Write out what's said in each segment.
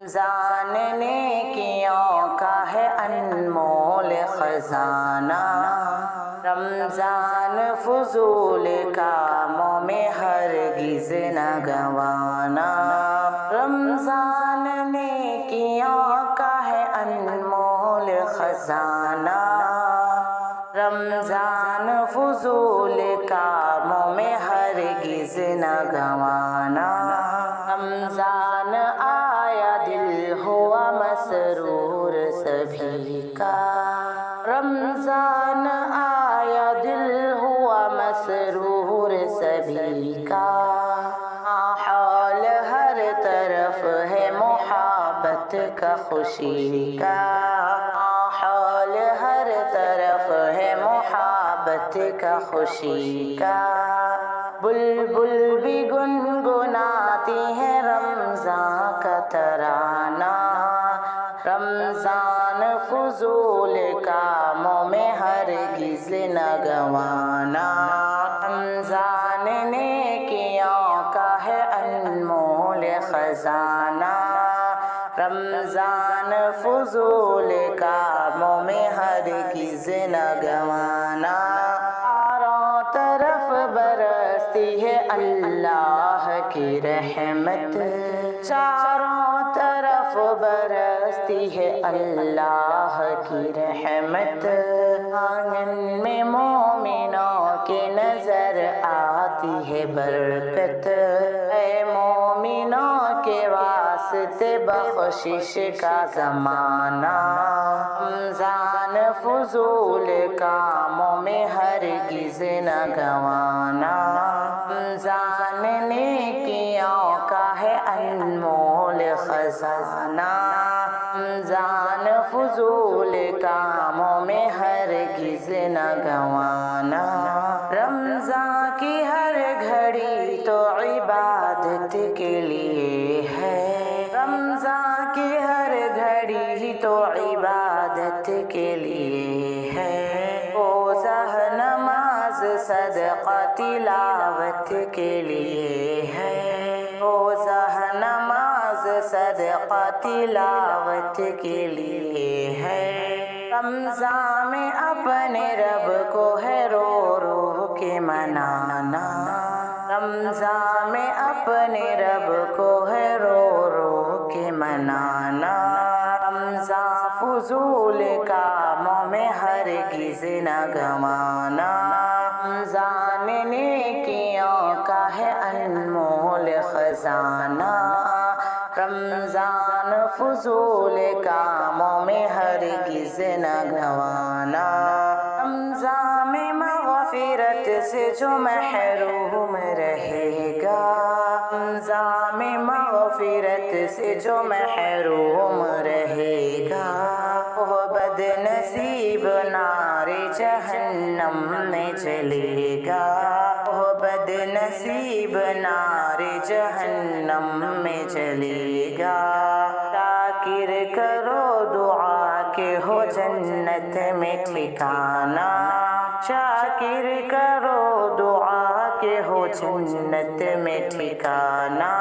رمضان نیکیوں کا ہے انمول خزانہ، رمضان فضول کاموں میں ہرگز نہ گنوانا۔ رمضان نیکیوں کا ہے انمول خزانہ، رمضان فضول کاموں میں ہرگز نہ گنوانا۔ رمضان آیا دل ہوا مسرور سبھی کا، رمضان آیا دل ہوا مسرور سبھی کا۔ ماحول ہر طرف ہے محبت کا خوشی کا، ماحول ہر طرف ہے محبت کا خوشی کا۔ بلبل بھی گنگناتی ہے رمضان کا ترانہ، رمضان فضول کاموں میں ہرگز نہ گنوانا۔ رمضان نیکیوں کا ہے انمول خزانہ، رمضان فضول کاموں میں ہرگز نہ گنوانا۔ چاروں طرف برستی ہے اللہ کی رحمت، چاروں طرف برستی ہے اللہ کی رحمت۔ آنگن میں مومنوں کے نظر آتی ہے برکت، اے مومنوں کے واسطے بخشش کا زمانہ۔ رمضان فضول کاموں میں ہرگز نہ گنوانا، رمضان نیکیوں کا ہے انمول خزانہ، رمضان فضول کاموں میں ہرگز نہ گنوانا۔ رمضان کی ہر گھڑی تو عبادت کے لیے ہے، رمضان کی ہر گھڑی تو عبادت کے لیے ہے۔ روزہ نماز صدقہ تلاوت کے لیے ہے، روزہ نماز صدقہ تلاوت کے لیے ہے۔ رمضان میں اپنے رب کو ہے رو رو کے منانا، رمضان میں اپنے رب کو ہے رو رو کے منانا۔ رمضان فضول کاموں میں ہرگز نہ گنوانا، رمضان نیکیوں کا ہے انمول خزانہ، رمضان فضول کاموں میں ہرگز نہ گنوانا۔ رمضان میں مغفرت سے جو محروم رہے گا، رمضان میں مغفرت سے جو محروم رہے گا، وہ بد نصیب نار جہنم میں جلے گا، وہ بد نصیب نار جہنم میں جلے گا۔ شاکر کرو دعا کہ ہو جنت میں ٹھکانہ، شاکر کرو دعا کہ ہو جنت میں ٹھکانہ۔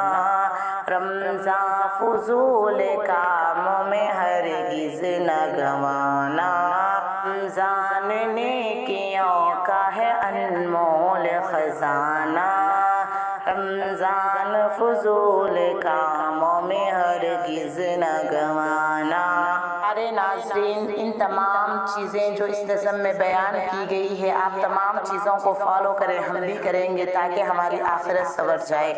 رمضان فضول کاموں میں ہرگز نہ گنوانا، رمضان نیکیوں کا ہے انمول خزانہ، رمضان فضول کاموں میں ہرگز نہ گنوانا۔ پیارے ناظرین، ان تمام چیزیں جو اس نظم میں بیان کی گئی ہے، آپ تمام چیزوں کو فالو کریں، ہم بھی کریں گے تاکہ ہماری آخرت سنور جائے۔